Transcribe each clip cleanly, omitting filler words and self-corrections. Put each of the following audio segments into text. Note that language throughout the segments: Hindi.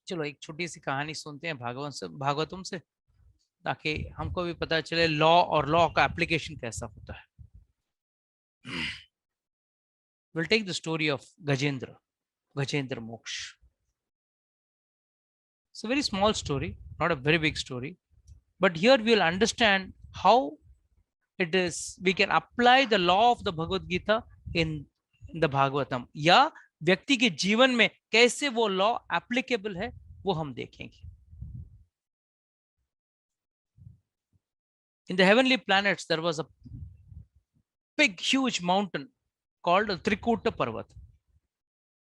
चलो एक छोटी सी कहानी सुनते हैं भागवतम से, ताकि हमको भी पता चले लॉ और लॉ का एप्लीकेशन कैसा होता है। Will take the story of Gajendra Moksha. It's a very small story, not a very big story, but here we will understand how it is we can apply the law of the Bhagavad Gita in the Bhagavatam, या व्यक्ति के जीवन में कैसे वो लॉ एप्लीकेबल है वो हम देखेंगे। In the heavenly planets there was a big huge mountain called Trikuta Parvat.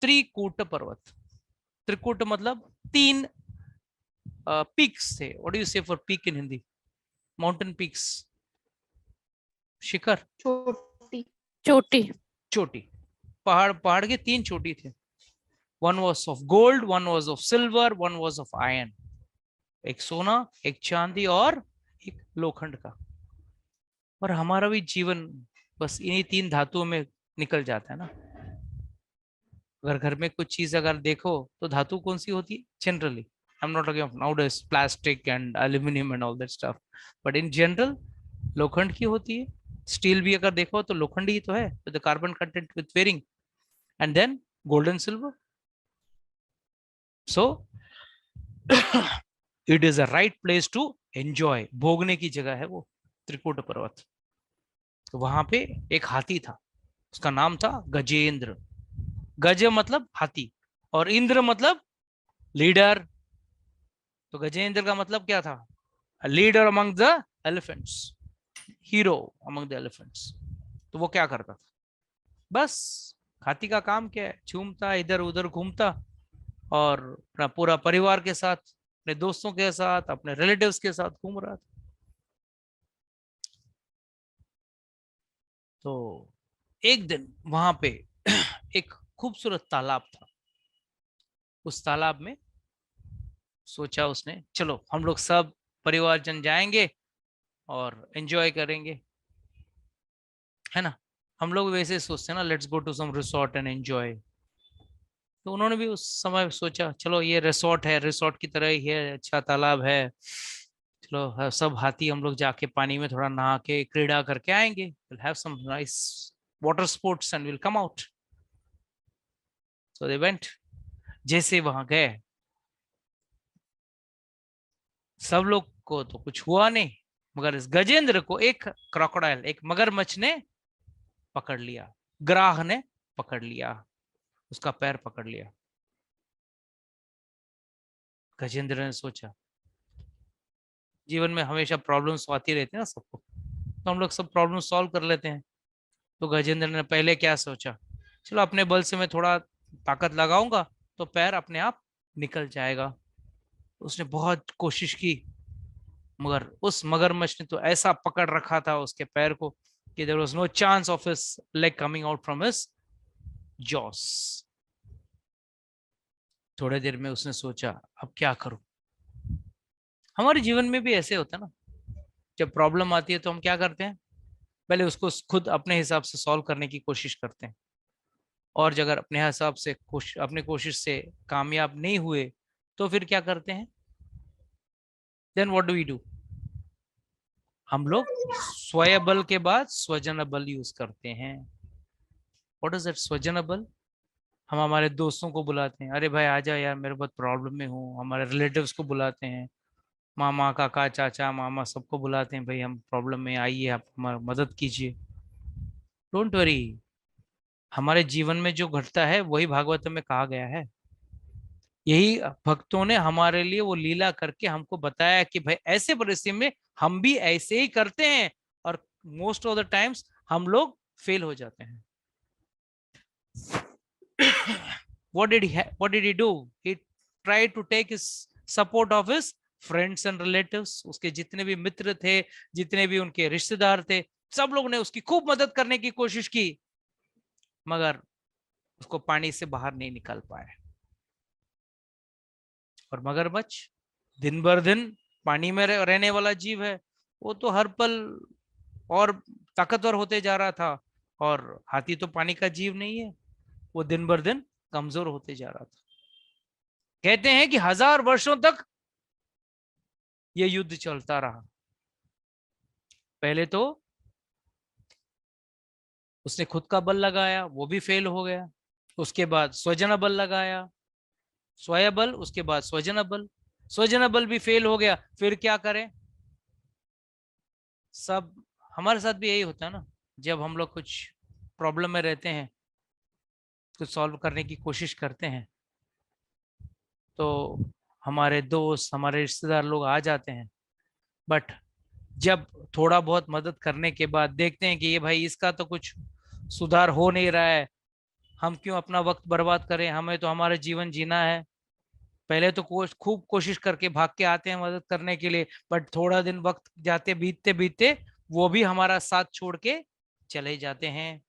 Trikut पर्वत, त्रिकूट मतलब तीन पीक्स थे। What do you say for peak in Hindi? Mountain peaks, शिखर, चोटी। चोटी। चोटी। पहाड़ के तीन चोटी थे। One was of gold, one was of silver, one was of iron. एक सोना, एक चांदी और एक लोखंड का। और हमारा भी जीवन बस इन्हीं तीन धातुओं में निकल जाता है ना। अगर घर में कुछ चीज अगर देखो तो धातु कौन सी होती है generally? I am not talking of nowadays plastic and aluminium and all that stuff, but in general लोखंड की होती है। स्टील भी अगर देखो तो लोखंड ही तो है, the carbon content with varying, and then gold and silver. So it is a right place to enjoy, भोगने की जगह है वो त्रिकूट पर्वत। तो वहां पे एक हाथी था, उसका नाम था गजेंद्र। गज मतलब हाथी और इंद्र मतलब लीडर। तो गजेंद्र का मतलब क्या था? Leader among the elephants, hero among the elephants. तो वो क्या करता था? बस हाथी का काम क्या है? झूमता, इधर उधर घूमता और अपना पूरा परिवार के साथ, अपने दोस्तों के साथ, अपने रिलेटिव्स के साथ घूम रहा था। तो एक दिन वहां पे एक खूबसूरत तालाब था। उस तालाब में सोचा उसने, चलो हम लोग सब परिवारजन जाएंगे और एंजॉय करेंगे, है ना। हम लोग वैसे सोचते हैं ना, let's go to some resort and enjoy. तो उन्होंने भी उस समय सोचा, चलो ये रिसोर्ट है, रिसोर्ट की तरह ही है, अच्छा तालाब है, चलो सब हाथी हम लोग जाके पानी में थोड़ा नहा के क्रीड़ा करके आएंगे, will have some nice water sports and will come out. So they went. जैसे वहां गए, सब लोग को तो कुछ हुआ नहीं, मगर इस गजेंद्र को एक क्रोकोडाइल, एक मगरमच्छ ने पकड़ लिया, ग्राह ने पकड़ लिया, उसका पैर पकड़ लिया। गजेंद्र ने सोचा, जीवन में हमेशा प्रॉब्लम्स आती रहती है ना सबको, तो हम लोग सब प्रॉब्लम सॉल्व कर लेते हैं। तो गजेंद्र ने पहले क्या सोचा, चलो अपने बल से मैं थोड़ा ताकत लगाऊंगा तो पैर अपने आप निकल जाएगा। उसने बहुत कोशिश की, मगर उस मगरमच्छ ने तो ऐसा पकड़ रखा था उसके पैर को कि there was no chance of his leg coming out from his jaws. थोड़ी देर में उसने सोचा, अब क्या करूं? हमारे जीवन में भी ऐसे होता है ना, जब प्रॉब्लम आती है तो हम क्या करते हैं, पहले उसको खुद अपने हिसाब से सॉल्व करने की कोशिश करते हैं, और अगर अपने हिसाब से अपने कोशिश से कामयाब नहीं हुए तो फिर क्या करते हैं? Then what do we do? हम लोग स्वयं बल के बाद स्वजन बल यूज करते हैं। व्हाट इज दैट स्वजन बल? हम हमारे दोस्तों को बुलाते हैं, अरे भाई आ जा यार, मेरे बहुत प्रॉब्लम में हूँ। हमारे रिलेटिव्स को बुलाते हैं, मामा काका चाचा मामा सबको बुलाते हैं, भाई हम प्रॉब्लम में, आइए आप हमारी मदद कीजिए। डोंट वरी, हमारे जीवन में जो घटता है वही भागवत में कहा गया है। यही भक्तों ने हमारे लिए वो लीला करके हमको बताया कि भाई ऐसे परिस्थिति में हम भी ऐसे ही करते हैं, और मोस्ट ऑफ द टाइम्स हम लोग फेल हो जाते हैं। what did he do? He tried to take his support of his friends and relatives. उसके जितने भी मित्र थे, जितने भी उनके रिश्तेदार थे, सब लोग ने उसकी खूब मदद करने की कोशिश की, मगर उसको पानी से बाहर नहीं निकाल पाए। और मगरमच्छ दिन भर दिन पानी में रहने वाला जीव है, वो तो हर पल और ताकतवर होते जा रहा था, और हाथी तो पानी का जीव नहीं है, वो दिन भर दिन कमजोर होते जा रहा था। कहते हैं कि 1000 वर्षों तक ये युद्ध चलता रहा। पहले तो उसने खुद का बल लगाया, वो भी फेल हो गया। उसके बाद स्वजन बल लगाया, स्वयं बल, उसके बाद स्वजन बल, स्वजन बल भी फेल हो गया। फिर क्या करें? सब हमारे साथ भी यही होता है ना। जब हम लोग कुछ प्रॉब्लम में रहते हैं, कुछ सॉल्व करने की कोशिश करते हैं, तो हमारे दोस्त, हमारे रिश्तेदार लोग आ जाते हैं। बट जब थोड़ा बहुत मदद करने के बाद देखते हैं कि ये भाई, इसका तो कुछ सुधार हो नहीं रहा है, हम क्यों अपना वक्त बर्बाद करें, हमें तो हमारा जीवन जीना है। पहले तो खूब कोशिश करके भाग के आते हैं मदद करने के लिए, बट थोड़ा दिन वक्त जाते बीतते बीतते वो भी हमारा साथ छोड़ के चले जाते हैं।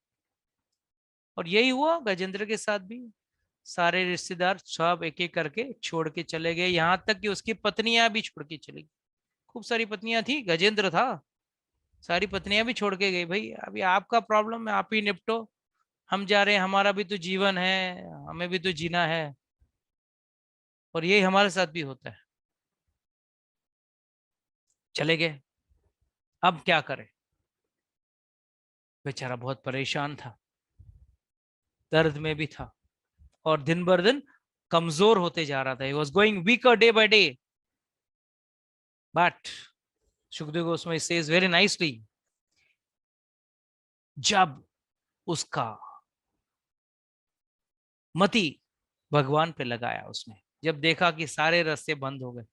और यही हुआ गजेंद्र के साथ भी। सारे रिश्तेदार सब एक एक करके छोड़ के चले गए, यहाँ तक कि उसकी पत्नियां भी छोड़ के चली गई। खूब सारी पत्नियां थी, गजेंद्र था, सारी पत्नियां भी छोड़ के गई। भाई अभी आपका प्रॉब्लम है, आप ही निपटो, हम जा रहे हैं, हमारा भी तो जीवन है, हमें भी तो जीना है। और यही हमारे साथ भी होता है। चले गए। अब क्या करें? बेचारा बहुत परेशान था, दर्द में भी था, और दिन बर दिन कमजोर होते जा रहा था। He was going weaker day by day. But Sukhdev Goswami says very nicely, जब उसका मति भगवान पे लगाया उसने, जब देखा कि सारे रास्ते बंद हो गए,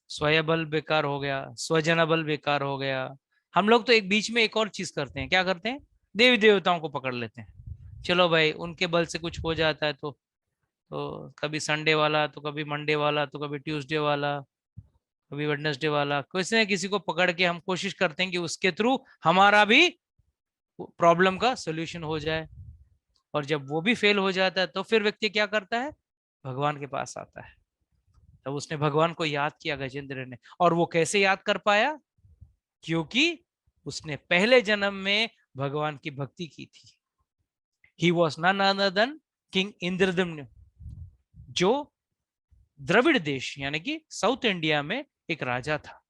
स्वयं बल बेकार हो गया, स्वजन बल बेकार हो गया। हम लोग तो एक बीच में एक और चीज करते हैं, क्या करते हैं? देवी देवताओं को पकड़ लेते हैं। चलो भाई, उनके बल से कुछ हो जाता है तो कभी संडे वाला, तो कभी मंडे वाला, तो कभी ट्यूसडे वाला, कभी वेडनेसडे वाला, किसी न किसी को पकड़ के हम कोशिश करते हैं कि उसके थ्रू हमारा भी प्रॉब्लम का सोल्यूशन हो जाए। और जब वो भी फेल हो जाता है तो फिर व्यक्ति क्या करता है? भगवान के पास आता है। तब उसने भगवान को याद किया, गजेंद्र ने। और वो कैसे याद कर पाया? क्योंकि उसने पहले जन्म में भगवान की भक्ति की थी। He was none other than king Indradyumna, जो द्रविड़ देश यानी कि साउथ इंडिया में एक राजा था।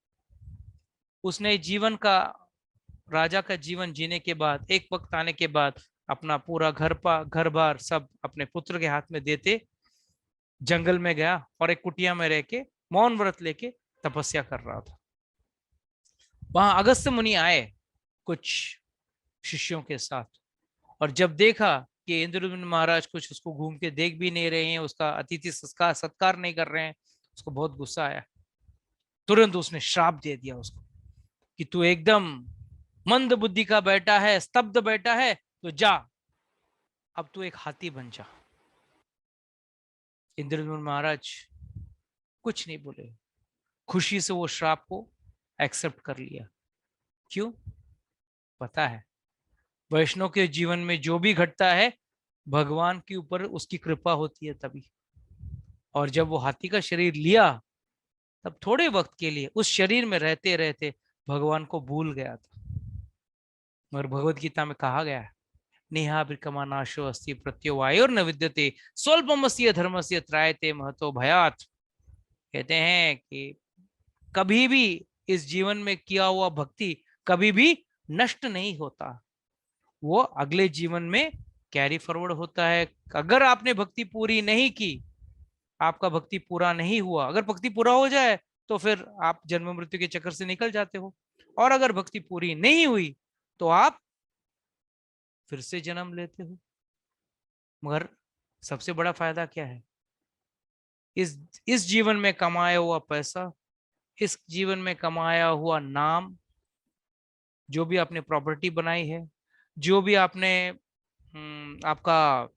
उसने जीवन का, राजा का जीवन जीने के बाद, एक वक्त आने के बाद, अपना पूरा घर बार सब अपने पुत्र के हाथ में देते जंगल में गया, और एक कुटिया में रह के मौन व्रत लेके तपस्या कर रहा था। वहां अगस्त्य मुनि आए कुछ शिष्यों के साथ, और जब देखा कि इंद्रद्युम्न महाराज कुछ उसको घूम के देख भी नहीं रहे हैं, उसका अतिथि सत्कार सत्कार नहीं कर रहे हैं, उसको बहुत गुस्सा आया। तुरंत उसने श्राप दे दिया उसको कि तू एकदम मंद बुद्धि का बेटा है, स्तब्ध बेटा है, तो जा, अब तू एक हाथी बन जा। इंद्रद्युम्न महाराज कुछ नहीं बोले, खुशी से वो श्राप को एक्सेप्ट कर लिया। क्यों? पता है, वैष्णव के जीवन में जो भी घटता है, भगवान के ऊपर उसकी कृपा होती है तभी। और जब वो हाथी का शरीर लिया, तब थोड़े वक्त के लिए उस शरीर में रहते रहते भगवान को भूल गया था। मगर भगवत गीता में कहा गया है, नेहा विकमा नाशो अस्ति प्रत्यो वायोर न विद्यते स्वल्पमस्य धर्मस्य त्रायते महतो भयात। कहते हैं कि कभी भी इस जीवन में किया हुआ भक्ति कभी भी नष्ट नहीं होता, वो अगले जीवन में कैरी फॉरवर्ड होता है। अगर आपने भक्ति पूरी नहीं की, आपका भक्ति पूरा नहीं हुआ, अगर भक्ति पूरा हो जाए तो फिर आप जन्म मृत्यु के चक्कर से निकल जाते हो, और अगर भक्ति पूरी नहीं हुई तो आप फिर से जन्म लेते हो। मगर सबसे बड़ा फायदा क्या है? इस इस जीवन में कमाया हुआ पैसा, इस जीवन में कमाया हुआ नाम, जो भी आपने प्रॉपर्टी बनाई है, जो भी आपने आपका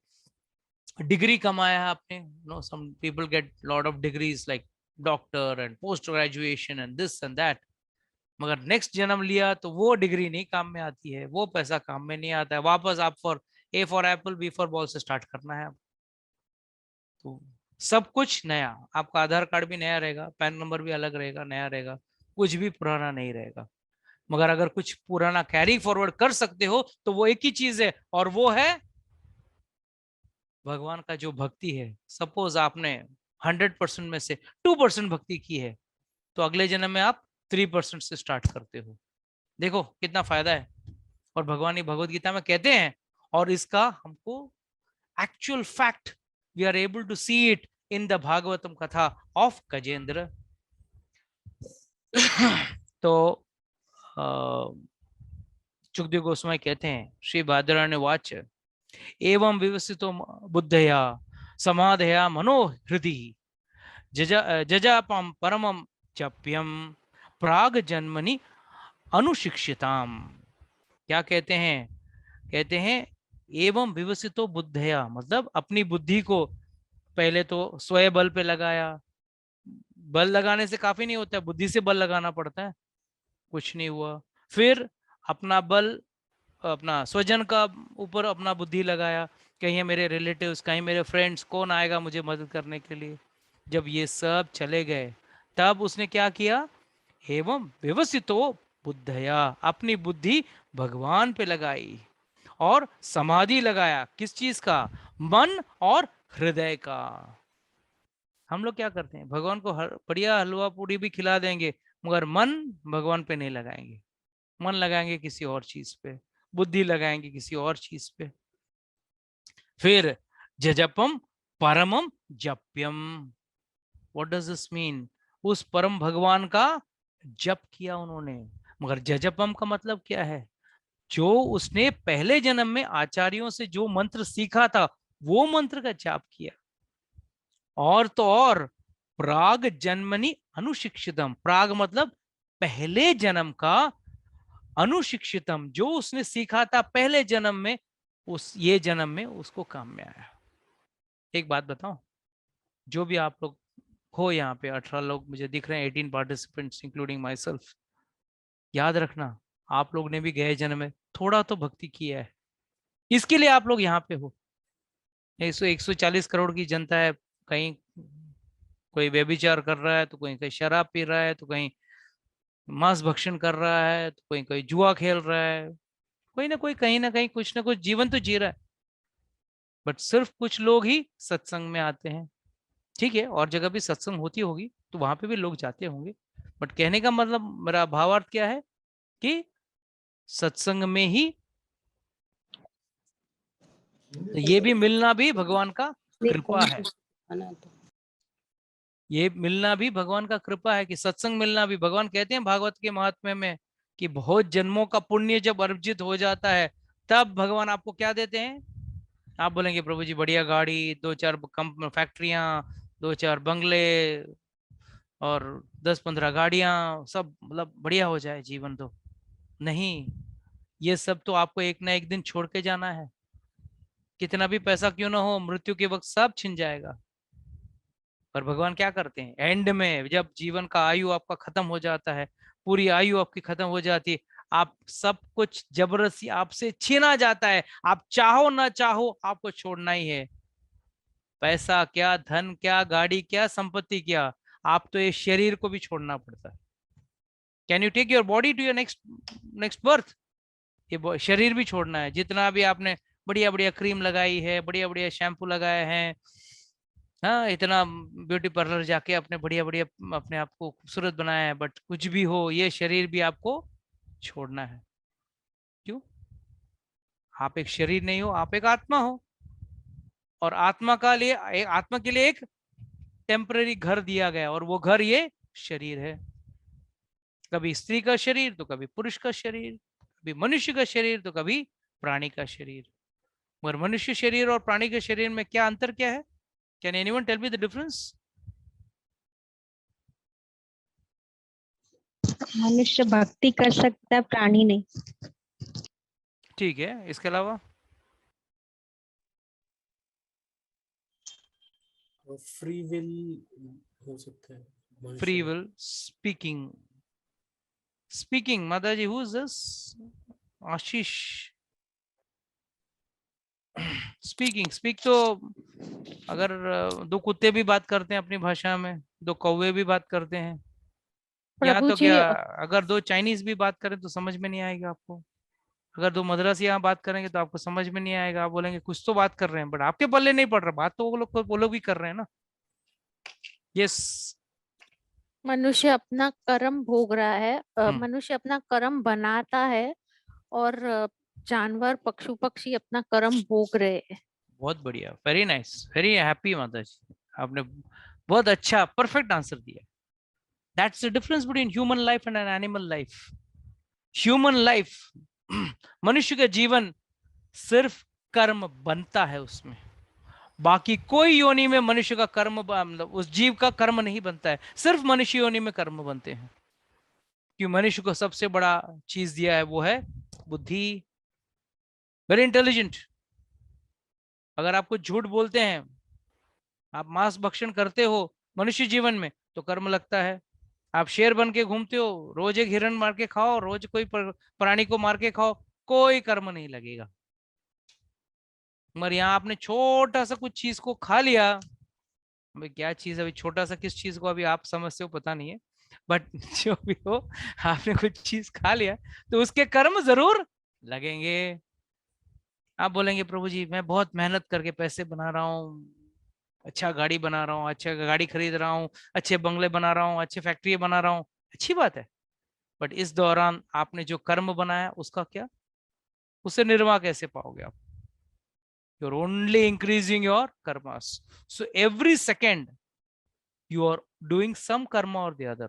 डिग्री कमाया है आपने, no some people get lot of degrees like doctor and post graduation and this and that, मगर नेक्स्ट जन्म लिया तो वो डिग्री नहीं काम में आती है, वो पैसा काम में नहीं आता है। वापस आप for A for apple, B for ball से स्टार्ट करना है। तो सब कुछ नया, आपका आधार कार्ड भी नया रहेगा, पैन नंबर भी अलग रहेगा, नया रहेगा, कुछ भी पुराना नहीं रहेगा। मगर अगर कुछ पुराना कैरी फॉरवर्ड कर सकते हो तो वो एक ही चीज है, और वो है भगवान का जो भक्ति है, सपोज आपने 100% में से 2% भक्ति की है, तो अगले जन्म में आप 3% से स्टार्ट करते हो। देखो कितना फायदा है। और भगवान ही भगवत गीता में कहते हैं, और इसका हमको actual fact we are able to see it in the Bhagavatam katha of Gajendra. तो सुखदेव गोस्वामी कहते हैं, श्री भादरायण वाच एवं विवसितो बुद्धया समाधया मनोहृदि जजापम परमम चप्यम प्राग जन्मनि अनुशिक्षिताम। क्या कहते हैं? कहते हैं एवं विवसितो बुद्धया, मतलब अपनी बुद्धि को पहले तो स्वयं बल पे लगाया। बल लगाने से काफी नहीं होता है, बुद्धि से बल लगाना पड़ता है। कुछ नहीं हुआ। फिर अपना बल अपना स्वजन का ऊपर अपना बुद्धि लगाया, कहीं मेरे रिलेटिव्स, कहीं मेरे फ्रेंड्स, कौन आएगा मुझे मदद करने के लिए। जब ये सब चले गए, तब उसने क्या किया? एवं व्यवस्थितो बुद्धया, अपनी बुद्धि भगवान पे लगाई और समाधि लगाया। किस चीज का? मन और हृदय का। हम लोग क्या करते हैं? भगवान को बढ़िया हलवा पूरी भी खिला देंगे, मगर मन भगवान पे नहीं लगाएंगे। मन लगाएंगे किसी और चीज पे, बुद्धि लगाएंगे किसी और चीज पे। फिर जजपम परमम जप्यम, व्हाट डज दिस मीन? उस परम भगवान का जप किया उन्होंने। मगर जजपम का मतलब क्या है? जो उसने पहले जन्म में आचार्यों से जो मंत्र सीखा था, वो मंत्र का जाप किया। और तो और प्राग जन्मनि अनुशिक्षितम, प्राग मतलब पहले जन्म का, अनुशिक्षितम जो उसने सीखा था पहले जन्म में, उस ये जन्म में उसको काम में आया। एक बात बताओ, जो भी आप लोग हो यहाँ पे, 18 लोग मुझे दिख रहे हैं, 18 पार्टिसिपेंट्स इंक्लूडिंग माई सेल्फ, याद रखना आप लोग ने भी गए जन्म में थोड़ा तो भक्ति किया है। इसके लिए आप लोग यहाँ पे हो। 140 करोड़ की जनता है, कहीं कोई व्यभिचार कर रहा है, तो कोई कहीं शराब पी रहा है, तो कहीं मांस भक्षण कर रहा है, तो कोई कोई जुआ खेल रहा है, कोई ना कोई कहीं ना कहीं कुछ ना कुछ जीवन तो जी रहा है। बट सिर्फ कुछ लोग ही सत्संग में आते हैं। ठीक है, और जगह भी सत्संग होती होगी तो वहां पे भी लोग जाते होंगे। बट कहने का मतलब, मेरा भावार्थ क्या है कि सत्संग में ही ये भी मिलना भी भगवान का कृपा है। ये मिलना भी भगवान का कृपा है कि सत्संग मिलना भी। भगवान कहते हैं भागवत के महात्म्य में कि बहुत जन्मों का पुण्य जब अर्जित हो जाता है, तब भगवान आपको क्या देते हैं? आप बोलेंगे प्रभु जी बढ़िया गाड़ी, 2-4 कम फैक्ट्रियां, 2-4 बंगले और 10-15 गाड़ियां, सब मतलब बढ़िया हो जाए जीवन। तो नहीं, ये सब तो आपको एक ना एक दिन छोड़ के जाना है। कितना भी पैसा क्यों ना हो, मृत्यु के वक्त सब छिन जाएगा। पर भगवान क्या करते हैं? एंड में जब जीवन का आयु आपका खत्म हो जाता है, पूरी आयु आपकी खत्म हो जाती है, आप सब कुछ जबरदस्ती आपसे छीना जाता है। आप चाहो ना चाहो आपको छोड़ना ही है। पैसा क्या, धन क्या, गाड़ी क्या, संपत्ति क्या, आप तो ये शरीर को भी छोड़ना पड़ता है। Can you take your body to your next next birth? ये शरीर भी छोड़ना है। जितना भी आपने बढ़िया बढ़िया क्रीम लगाई है, बढ़िया बढ़िया शैम्पू लगाए हैं, हाँ, इतना ब्यूटी पार्लर जाके अपने बढ़िया बढ़िया अपने आप को खूबसूरत बनाया है, बट कुछ भी हो, ये शरीर भी आपको छोड़ना है। क्यों? आप एक शरीर नहीं हो, आप एक आत्मा हो। और आत्मा के लिए एक टेम्पररी घर दिया गया, और वो घर ये शरीर है। कभी स्त्री का शरीर तो कभी पुरुष का शरीर, कभी मनुष्य का शरीर तो कभी प्राणी का शरीर। मगर मनुष्य शरीर और प्राणी के शरीर में क्या अंतर क्या है? Can anyone tell me the difference? मनुष्य भक्ति कर सकता है, प्राणी नहीं। ठीक है, इसके अलावा फ्री विल हो सकता है। फ्री विल, स्पीकिंग, स्पीकिंग माता जी, who is this? Ashish. Speaking, speak तो अगर दो कुत्ते भी बात करते हैं अपनी भाषा में, दो कौवे भी बात करते हैं, या प्रभु तो जी, क्या अगर दो चाइनीज भी बात करें तो समझ में नहीं आएगा आपको? अगर दो मद्रासी यहाँ बात करेंगे तो आपको समझ में नहीं आएगा, आप बोलेंगे कुछ तो बात कर रहे हैं, बट आपके पल्ले नहीं पड़ रहा, बात तो वो लोग भी कर रहे हैं ना। यस। मनुष्य अपना कर्म भोग रहा है, हम्म। मनुष्य अपना कर्म बनाता है, और जानवर पशु पक्षी अपना कर्म भोग रहे हैं। बहुत बढ़िया, वेरी नाइस, वेरी हैप्पी माता जी, आपने बहुत अच्छा परफेक्ट आंसर दिया। That's the difference between human life and an animal life. Human life मनुष्य का जीवन सिर्फ कर्म बनता है उसमें, बाकी कोई योनि में मनुष्य का कर्म मतलब उस जीव का कर्म नहीं बनता है, सिर्फ मनुष्य योनि में कर्म बनते हैं। क्यों? मनुष्य को सबसे बड़ा चीज दिया है वो है बुद्धि, वेरी इंटेलिजेंट। अगर आपको झूठ बोलते हैं, आप मांस भक्षण करते हो मनुष्य जीवन में, तो कर्म लगता है। आप शेर बन के घूमते हो, रोज एक हिरण मार के खाओ, रोज कोई प्राणी को मार के खाओ, कोई कर्म नहीं लगेगा। मगर यहाँ आपने छोटा सा कुछ चीज को खा लिया, भाई क्या चीज, अभी छोटा सा किस चीज को अभी आप समझते हो पता नहीं है, बट जो भी हो, आपने कुछ चीज खा लिया तो उसके कर्म जरूर लगेंगे। आप बोलेंगे प्रभु जी मैं बहुत मेहनत करके पैसे बना रहा हूँ, अच्छा गाड़ी बना रहा हूँ, अच्छा गाड़ी खरीद रहा हूँ, अच्छे बंगले बना रहा हूँ, अच्छे फैक्ट्री बना रहा हूँ, अच्छी बात है। बट इस दौरान आपने जो कर्म बनाया उसका क्या, उससे निर्वाह कैसे पाओगे आप? You're only increasing your karmas. So every second you are doing some karma or the other.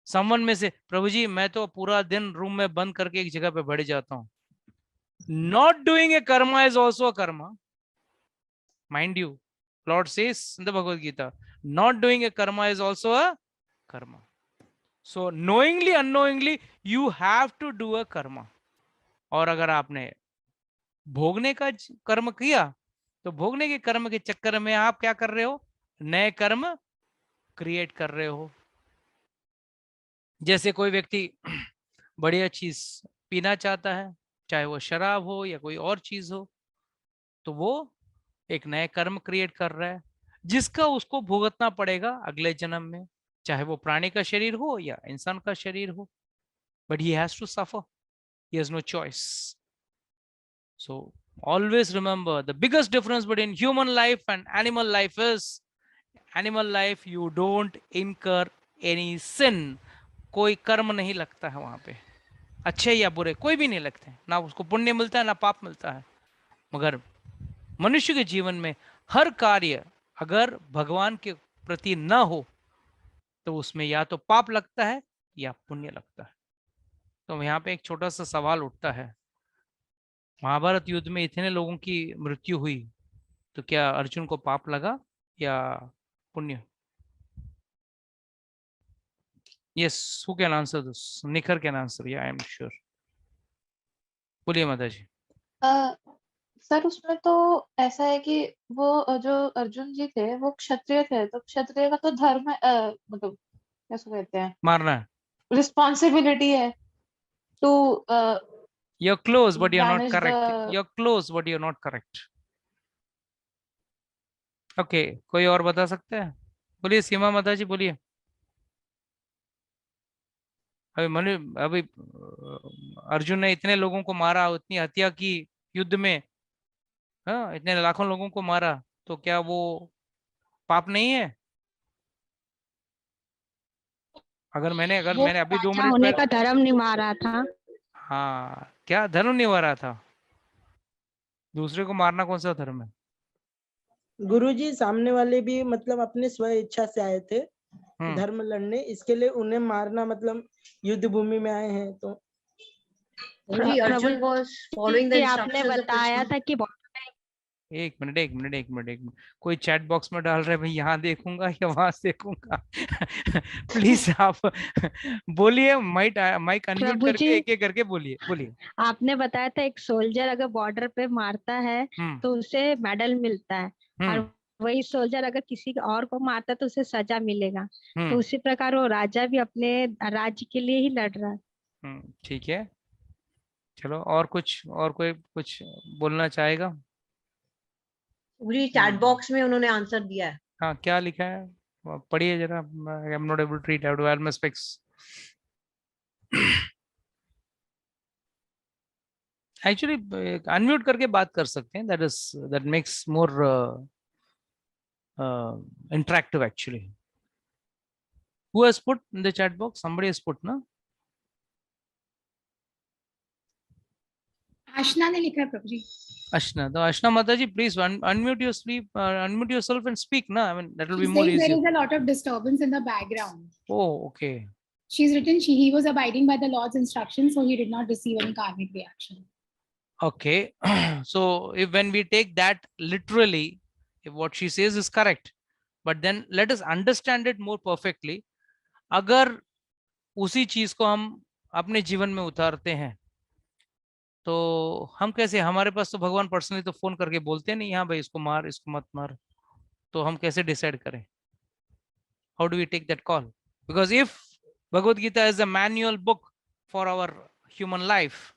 Someone में से, प्रभु जी मैं तो पूरा दिन रूम में बंद करके एक जगह पे बैठ जाता हूँ, not doing a karma is also a karma, mind you. Lord says in the Bhagavad Gita, not doing a karma is also a karma. So knowingly unknowingly you have to do a karma. और अगर आपने भोगने का कर्म किया, तो भोगने के कर्म के चक्कर में आप क्या कर रहे हो, नए कर्म क्रिएट कर रहे हो। जैसे कोई व्यक्ति बढ़िया चीज पीना चाहता है, चाहे वो शराब हो या कोई और चीज हो, तो वो एक नए कर्म क्रिएट कर रहा है, जिसका उसको भुगतना पड़ेगा अगले जन्म में, चाहे वो प्राणी का शरीर हो या इंसान का शरीर हो, but he has to suffer, he has no choice. So always remember the biggest difference between human life and animal life is, animal life you don't incur any sin, कोई कर्म नहीं लगता है वहां पे, अच्छे या बुरे कोई भी नहीं लगते हैं, ना उसको पुण्य मिलता है ना पाप मिलता है। मगर मनुष्य के जीवन में हर कार्य अगर भगवान के प्रति न हो, तो उसमें या तो पाप लगता है या पुण्य लगता है। तो यहाँ पे एक छोटा सा सवाल उठता है, महाभारत युद्ध में इतने लोगों की मृत्यु हुई, तो क्या अर्जुन को पाप लगा या पुण्य? Yes, who can answer this? निखर कैन आंसर, या आई एम श्योर। बोलिए माता जी। सर उसमें तो ऐसा है कि वो जो अर्जुन जी थे वो क्षत्रिय थे, तो क्षत्रिय का तो धर्म मतलब कैसे कहते हैं, मारना है। रिस्पॉन्सिबिलिटी है to You're close but you're not banish correct. The. You're close but you're not correct. Okay, कोई और बता सकते हैं? बोलिए सीमा माता जी, बोलिए। अभी अर्जुन ने इतने लोगों को मारा, इतनी हत्या की युद्ध में, हाँ इतने लाखों लोगों को मारा, तो क्या वो पाप नहीं है? अगर वो मैंने अभी दो राजा मिनट होने पहले, का धर्म निभा रहा था। हाँ क्या धर्म निभा रहा था? दूसरे को मारना कौन सा धर्म है? गुरुजी सामने वाले भी मतलब अपने स्व इच्छा से आए थे हम्म। धर्म लड़ने, इसके लिए उन्हें मारना मतलब युद्ध भूमि में आए हैं तो। Guruji, Arjun was following the जी, आपने instructions of बताया Krishna. था कि एक मिनट, कोई चैट बॉक्स में डाल रहे भाई, यहाँ देखूंगा या वहां देखूंगा? प्लीज आप बोलिए, माइक अनम्यूट प्रभु करके जी, एक एक करके बोलिए बोलिए। आपने बताया था एक सोल्जर अगर बॉर्डर पे मारता है तो उसे मेडल मिलता है, और वही सोल्जर अगर किसी और को मारता है तो उसे सजा मिलेगा। तो उसी प्रकार वो राजा भी अपने राज्य के लिए ही लड़ रहा है। ठीक है, चलो और कोई कुछ बोलना चाहेगा? गुरुजी चैट बॉक्स में उन्होंने आंसर दिया है। हाँ क्या लिखा है, पढ़िए जरा। I am not able to read, I have to wear my specs. Actually unmute करके बात कर सकते हैं, that makes more interactive actually. Who has put in the chat box? Somebody has put, no? Ashna ने लिखा है प्रभु जी. Ashna, तो Ashna माता जी, please unmute yourself and speak, na? I mean, that will be She's more saying easier. there is a lot of disturbance in the background. Oh, okay. She's written he was abiding by the Lord's instructions, so he did not receive any karmic reaction. Okay. So when we take that literally, if what she says is correct, but then let us understand it more perfectly. अगर उसी चीज को हम अपने जीवन में उतारते हैं तो हम कैसे, हमारे पास तो भगवान पर्सनली तो फोन करके बोलते नहीं, हाँ भाई इसको मार, इसको मत मार, तो हम कैसे डिसाइड करें? How do we take that call? Because if Bhagavad Gita is a manual book for our human life,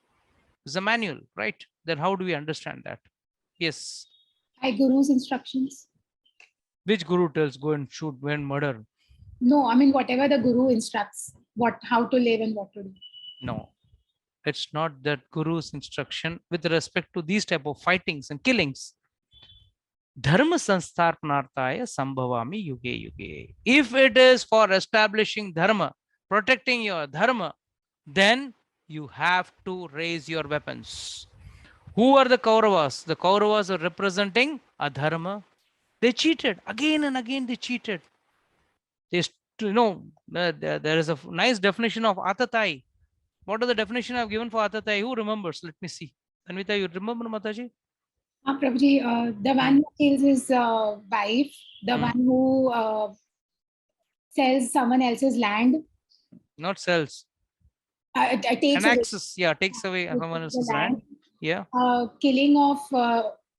is a manual, right? Then how do we understand that? Yes. By Guru's instructions. Which guru tells go and shoot, go and murder? No, I mean whatever the Guru instructs, how to live and what to do. No, it's not that guru's instruction with respect to these type of fightings and killings. Dharma sanstarpanarthaya sambhavami yuge yuge. If it is for establishing dharma, protecting your dharma, then you have to raise your weapons. Who are the Kauravas? The Kauravas are representing adharma. They cheated again and again. They cheated. They, there is a nice definition of atatai. What is the definition I've given for atatai? Who remembers? Let me see. Anvita, you remember, Mataji? Prabhuji, the one who kills his wife, the one who sells someone else's land. Not sells. Takes Annexes, yeah, takes away someone else's land. Yeah. Killing of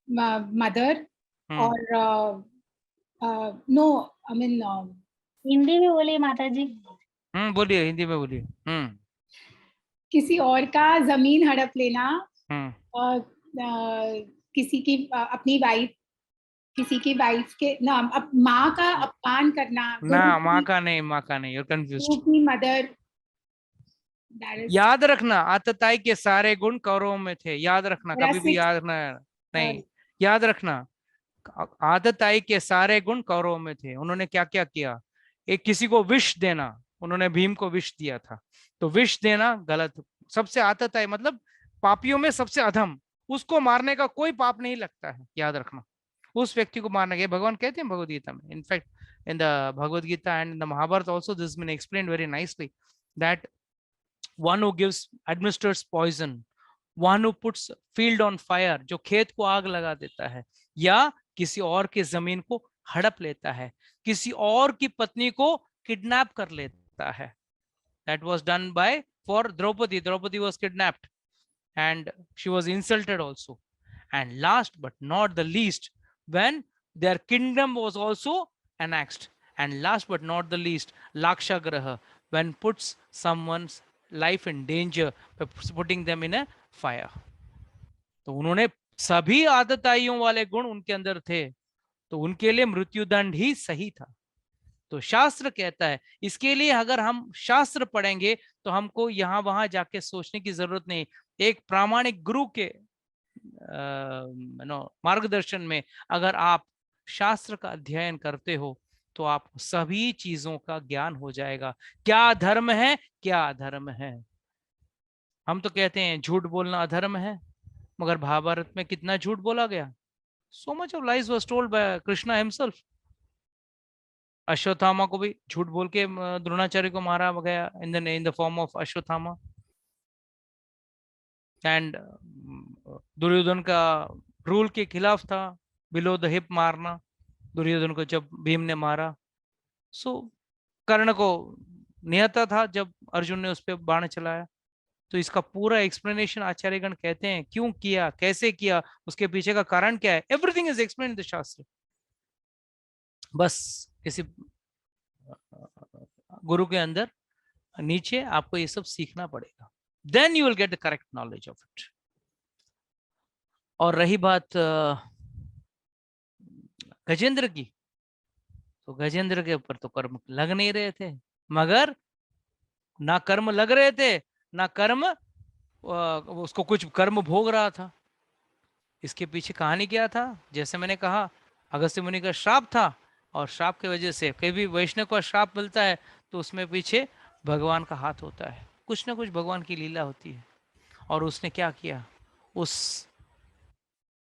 mother or no, I mean. Hindi में बोलिए माता जी. बोलिए, हिंदी में बोलिए. किसी और का जमीन हड़प लेना, किसी की अपनी वाइफ, किसी की वाइफ के नाम, माँ का अपमान करना. ना, माँ का नहीं, माँ का नहीं. You're confused. की मदर. याद रखना, आतताई के सारे गुण कौरवों में थे. याद रखना, कभी भी याद रखना. नहीं, याद रखना, आतताई के सारे गुण कौरवों में थे. उन्होंने क्या क्या किया? एक किसी को विष देना, उन्होंने भीम को विष दिया था, तो विष देना गलत. सबसे आतताई मतलब पापियों में सबसे अधम, उसको मारने का कोई पाप नहीं लगता है. याद रखना, उस व्यक्ति को मारना. भगवान कहते हैं भगवद गीता में, in fact in the Bhagavad Gita and in the Mahabharata also this been explained very nicely, that one who gives administers poison, one who puts field on fire, जो खेत को आग लगा देता है, या किसी और की जमीन को हड़प लेता है, किसी और की पत्नी को किडनैप कर लेता है. That was done by for Draupadi. Draupadi was kidnapped and she was insulted also. And last but not the least, when their kingdom was also annexed. And last but not the least, Lakshagraha, when puts someone's life in danger by putting them in a fire. तो उन्होंने सभी आदताइयों वाले गुण उनके अंदर थे, तो उनके लिए मृत्युदंड ही सही था. तो शास्त्र कहता है, इसके लिए अगर हम शास्त्र पढ़ेंगे तो हमको यहाँ वहां जाके सोचने की जरूरत नहीं. एक प्रामाणिक गुरु के मार्गदर्शन में अगर आप शास्त्र का अध्ययन करते हो तो आपको सभी चीजों का ज्ञान हो जाएगा. क्या धर्म है, क्या अधर्म है. हम तो कहते हैं झूठ बोलना अधर्म है, मगर महाभारत में कितना झूठ बोला गया. So much of lies was told by Krishna himself. Ashwatthama को भी झूठ बोल के द्रोणाचार्य को मारा गया in the form of Ashwatthama. And Duryodhan का रूल के खिलाफ था बिलो द हिप मारना, दुर्योधन को जब भीम ने मारा. सो कर्ण को निहता था जब अर्जुन ने उस पर बाण चलाया. तो इसका पूरा एक्सप्लेनेशन आचार्यगण कहते हैं, क्यों किया, कैसे किया, उसके पीछे का कारण क्या है. Everything is explained in the शास्त्र. बस किसी गुरु के अंदर नीचे आपको ये सब सीखना पड़ेगा. Then you will get the correct knowledge of it. और रही बात गजेंद्र की, तो गजेंद्र के ऊपर तो कर्म लग नहीं रहे थे, मगर ना कर्म लग रहे थे ना कर्म उसको कुछ कर्म भोग रहा था। इसके पीछे कहानी क्या था? जैसे मैंने कहा, अगस्त्य मुनि का श्राप था, और श्राप की वजह से कभी वैष्णव को श्राप मिलता है तो उसमें पीछे भगवान का हाथ होता है, कुछ ना कुछ भगवान की लीला होती है। और उसने क्या किया? उस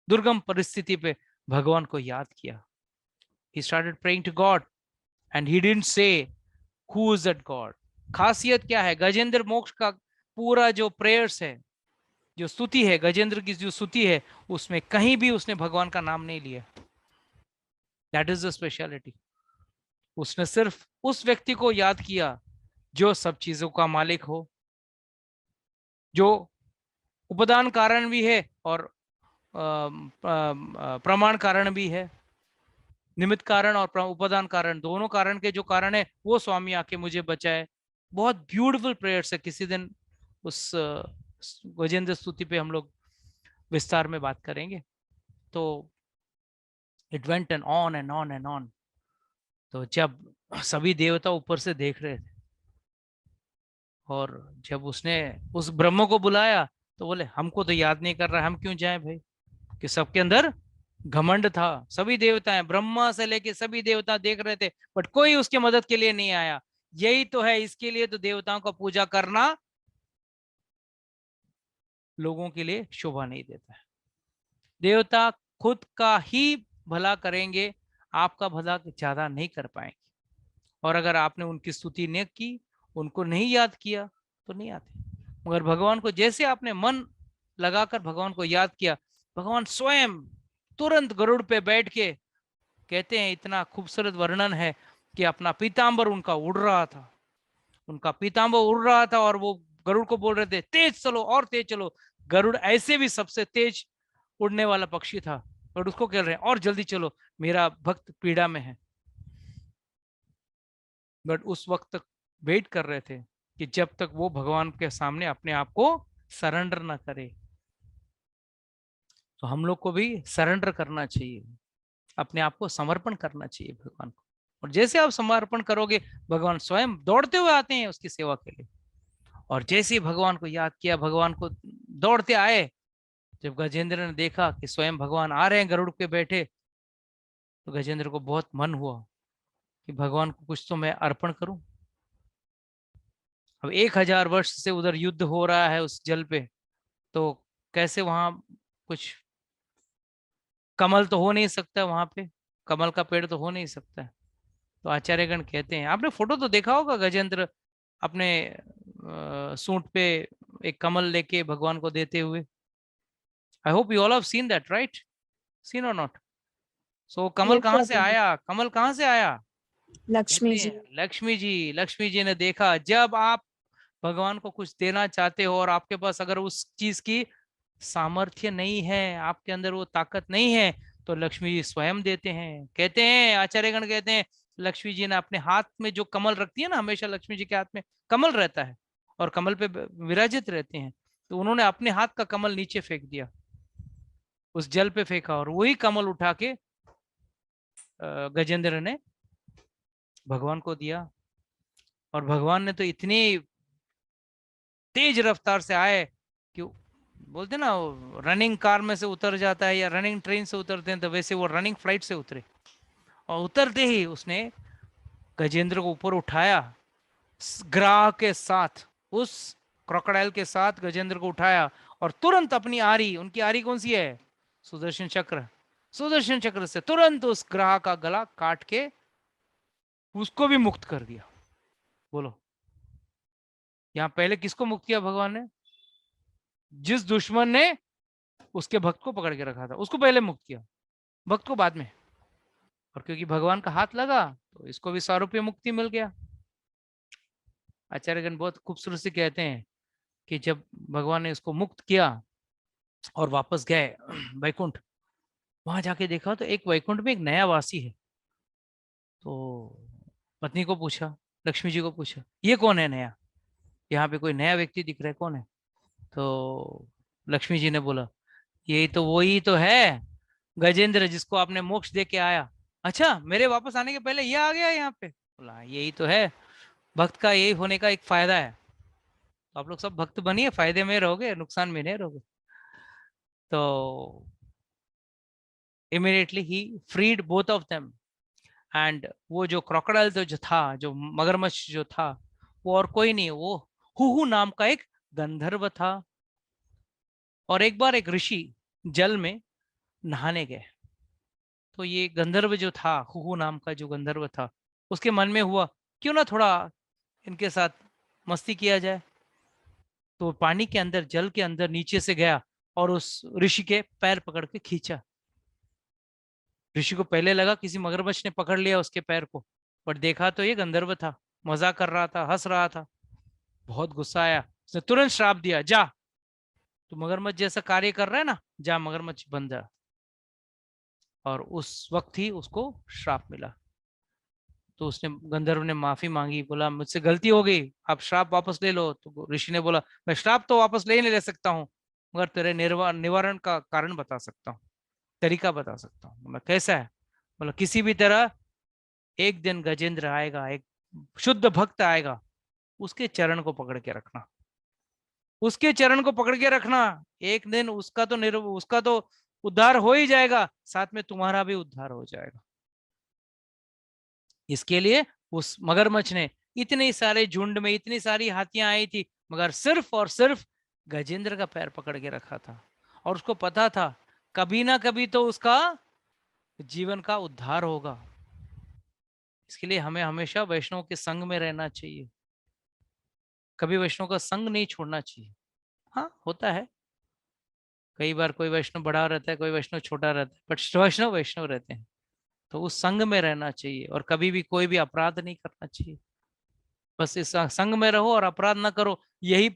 दुर्गम परिस्थिति पे भगवान को याद किया। He started praying to God and he didn't say who is that God. खासियत क्या है? गजेंद्र मोक्ष का पूरा जो प्रेयर्स है, जो स्तुति है, गजेंद्र की जो स्तुति है, उसमें कहीं भी उसने भगवान का नाम नहीं लिया। That is the speciality. उसने सिर्फ उस व्यक्ति को याद किया जो सब चीजों का मालिक हो, जो उपादान कारण भी है और प्रमाण कारण भी है। निमित्त कारण और उपादान कारण, दोनों कारण के जो कारण है वो स्वामी आके मुझे बचाए। बहुत ब्यूटीफुल प्रेयर्स है। किसी दिन उस गजेंद्र स्तुति पे हम लोग विस्तार में बात करेंगे। तो it went and on and on and on. तो जब सभी देवता ऊपर से देख रहे थे और जब उसने उस ब्रह्म को बुलाया तो बोले हमको तो याद नहीं कर रहा, हम क्यों जाएं भाई? कि सबके अंदर घमंड था। सभी देवताएं, ब्रह्मा से लेके सभी देवता देख रहे थे, बट कोई उसकी मदद के लिए नहीं आया। यही तो है, इसके लिए तो देवताओं का पूजा करना लोगों के लिए शोभा नहीं देता है। देवता खुद का ही भला करेंगे, आपका भला ज्यादा नहीं कर पाएंगे। और अगर आपने उनकी स्तुति नहीं की, उनको नहीं याद किया तो नहीं आते। मगर भगवान को जैसे आपने मन लगाकर भगवान को याद किया, भगवान स्वयं तुरंत गरुड़ पे बैठ के, कहते हैं इतना खूबसूरत वर्णन है कि अपना पीतांबर उनका उड़ रहा था, उनका पीतांबर उड़ रहा था और वो गरुड़ को बोल रहे थे तेज चलो और तेज चलो। गरुड़ ऐसे भी सबसे तेज उड़ने वाला पक्षी था, और उसको कह रहे हैं और जल्दी चलो, मेरा भक्त पीड़ा में है। बट उस वक्त तक वेट कर रहे थे कि जब तक वो भगवान के सामने अपने आप को सरेंडर ना करे। तो हम लोग को भी सरेंडर करना चाहिए, अपने आप को समर्पण करना चाहिए भगवान को। और जैसे आप समर्पण करोगे, भगवान स्वयं दौड़ते हुए आते हैं उसकी सेवा के लिए। और जैसे ही भगवान को याद किया, भगवान को दौड़ते आए। जब गजेंद्र ने देखा कि स्वयं भगवान आ रहे हैं गरुड़ पे बैठे, तो गजेंद्र को बहुत मन हुआ कि भगवान को कुछ तो मैं अर्पण करूं। अब 1000 वर्ष से उधर युद्ध हो रहा है उस जल पे, तो कैसे वहां कुछ कमल तो हो नहीं सकता, वहां पे कमल का पेड़ तो हो नहीं सकता। तो आचार्यगण कहते हैं, आपने फोटो तो देखा होगा, गजेंद्र अपने सूंड पे एक कमल लेके भगवान को देते हुए। I hope you all have seen that, right? Seen और नॉट? सो कमल कहाँ से आया? कमल कहाँ से आया? लक्ष्मी जी। लक्ष्मी जी ने देखा, जब आप भगवान को कुछ देना चाहते हो और आपके पास अगर उस चीज की सामर्थ्य नहीं है, आपके अंदर वो ताकत नहीं है, तो लक्ष्मी जी स्वयं देते हैं। कहते हैं, आचार्यगण कहते हैं, लक्ष्मी जी ने अपने हाथ में जो कमल रखती है ना, हमेशा लक्ष्मी जी के हाथ में कमल रहता है और कमल पे विराजित रहते हैं। तो उन्होंने अपने हाथ का कमल नीचे फेंक दिया, उस जल पे फेंका, और वही कमल उठा के गजेंद्र ने भगवान को दिया। और भगवान ने तो इतनी तेज रफ्तार से आए कि बोलते ना, रनिंग कार में से उतर जाता है या रनिंग ट्रेन से उतरते हैं, तो वैसे वो रनिंग फ्लाइट से उतरे। और उतरते ही उसने गजेंद्र को ऊपर उठाया, ग्राह के साथ, उस क्रोकोडाइल के साथ गजेंद्र को उठाया, और तुरंत अपनी आरी, उनकी आरी कौन सी है? सुदर्शन चक्र। सुदर्शन चक्र से तुरंत उस ग्राह का गला काट के उसको भी मुक्त कर दिया। बोलो, यहां पहले किसको मुक्त किया भगवान ने? जिस दुश्मन ने उसके भक्त को पकड़ के रखा था, उसको पहले मुक्त किया, भक्त को बाद में। और क्योंकि भगवान का हाथ लगा, तो इसको भी सारूप्य मुक्ति मिल गया। आचार्यगण बहुत खूबसूरत से कहते हैं कि जब भगवान ने इसको मुक्त किया और वापस गए वैकुंठ, वहां जाके देखा तो एक वैकुंठ में एक नया वासी है। तो पत्नी को पूछा, लक्ष्मी जी को पूछा, ये कौन है नया? यहाँ पे कोई नया व्यक्ति दिख रहा है, कौन है? तो लक्ष्मी जी ने बोला, यही तो वही तो है गजेंद्र, जिसको आपने मोक्ष दे के आया। अच्छा, मेरे वापस आने के पहले ये आ गया यहाँ पे? बोला यही तो है, भक्त का यही होने का एक फायदा है। तो आप लोग सब भक्त बनिए, फायदे में रहोगे, नुकसान में नहीं रहोगे। तो इमीडिएटली ही freed both of them. And वो जो क्रोकोडाइल जो था, जो मगरमच्छ जो था, वो और कोई नहीं, वो हुहु नाम का एक गंधर्व था। और एक बार एक ऋषि जल में नहाने गए, तो ये गंधर्व जो था, हुहु नाम का जो गंधर्व था, उसके मन में हुआ क्यों ना थोड़ा इनके साथ मस्ती किया जाए। तो पानी के अंदर, जल के अंदर नीचे से गया और उस ऋषि के पैर पकड़ के खींचा। ऋषि को पहले लगा किसी मगरमच्छ ने पकड़ लिया उसके पैर को, पर देखा तो ये गंधर्व था, मजाक कर रहा था, हंस रहा था। बहुत गुस्सा आया, उसने तुरंत श्राप दिया, जा तू मगरमच्छ जैसा कार्य कर रहा है ना, जा मगरमच्छ बन जा। और उस वक्त ही उसको श्राप मिला। तो उसने, गंधर्व ने माफी मांगी, बोला मुझसे गलती हो गई, आप श्राप वापस ले लो। तो ऋषि ने बोला मैं श्राप तो वापस ले नहीं ले सकता हूँ, मगर तेरे निवारण का कारण बता सकता हूँ, तरीका बता सकता हूँ। बोला कैसा है? बोला किसी भी तरह एक दिन गजेंद्र आएगा, एक शुद्ध भक्त आएगा, उसके चरण को पकड़ के रखना, उसके चरण को पकड़ के रखना। एक दिन उसका तो उद्धार हो ही जाएगा, साथ में तुम्हारा भी उद्धार हो जाएगा। इसके लिए उस मगरमच्छ ने, इतने सारे झुंड में इतनी सारी हाथियां आई थी, मगर सिर्फ और सिर्फ गजेंद्र का पैर पकड़ के रखा था। और उसको पता था कभी ना कभी तो उसका जीवन का उद्धार होगा। इसके लिए हमें हमेशा वैष्णव के संग में रहना चाहिए, कभी वैष्णव का संग नहीं छोड़ना चाहिए। हाँ होता है, कई बार कोई वैष्णव बड़ा रहता है, कोई वैष्णव छोटा रहता है, बट वैष्णव वैष्णव रहते हैं। तो उस संग में रहना चाहिए और कभी भी कोई भी अपराध नहीं करना चाहिए। बस इस संग में रहो और अपराध ना करो, यही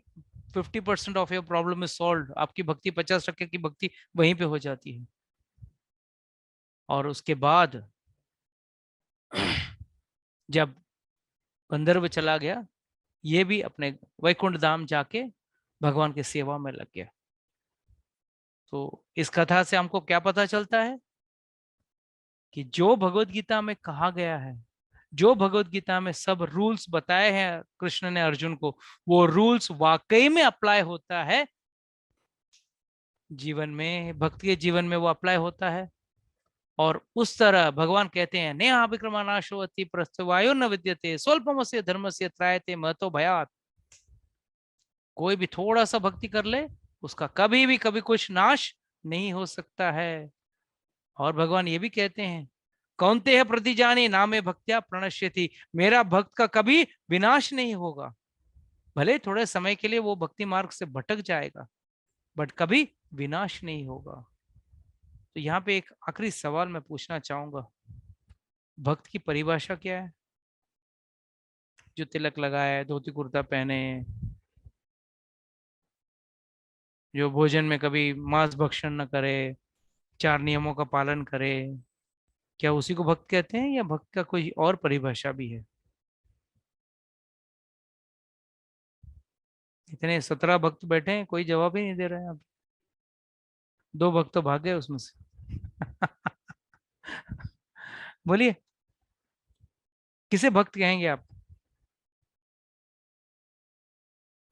50% of your problem is solve. आपकी भक्ति 50% की भक्ति वहीं पे हो जाती है। और उसके बाद जब गंधर्व चला गया, ये भी अपने वैकुंठ धाम जाके भगवान की सेवा में लग गया। तो इस कथा से हमको क्या पता चलता है कि जो भगवत गीता में कहा गया है, जो भगवत गीता में सब रूल्स बताए हैं कृष्ण ने अर्जुन को, वो रूल्स वाकई में अप्लाई होता है जीवन में, भक्त के जीवन में वो अप्लाई होता है। और उस तरह भगवान कहते हैं नेहा विक्रमानाशोऽति प्रस्थवायो न विद्यते स्वल्पमस्य धर्मस्य त्रायते महतो भयात्। कोई भी थोड़ा सा भक्ति कर ले, उसका कभी भी कभी कुछ नाश नहीं हो सकता है। और भगवान ये भी कहते हैं कौनते है प्रतिजाने नामे भक्त्या प्रणश्यति, मेरा भक्त का कभी विनाश नहीं होगा। भले थोड़े समय के लिए वो भक्ति मार्ग से भटक जाएगा, बट कभी विनाश नहीं होगा। तो यहाँ पे एक आखिरी सवाल मैं पूछना चाहूंगा, भक्त की परिभाषा क्या है? जो तिलक लगाए, धोती कुर्ता पहने, जो भोजन में कभी मांस भक्षण न करे, 4 नियमों का पालन करे, क्या उसी को भक्त कहते हैं या भक्त का कोई और परिभाषा भी है? इतने 17 भक्त बैठे हैं, कोई जवाब ही नहीं दे रहे हैं। अब 2 भक्त तो भाग गए उसमें से। बोलिए किसे भक्त कहेंगे आप?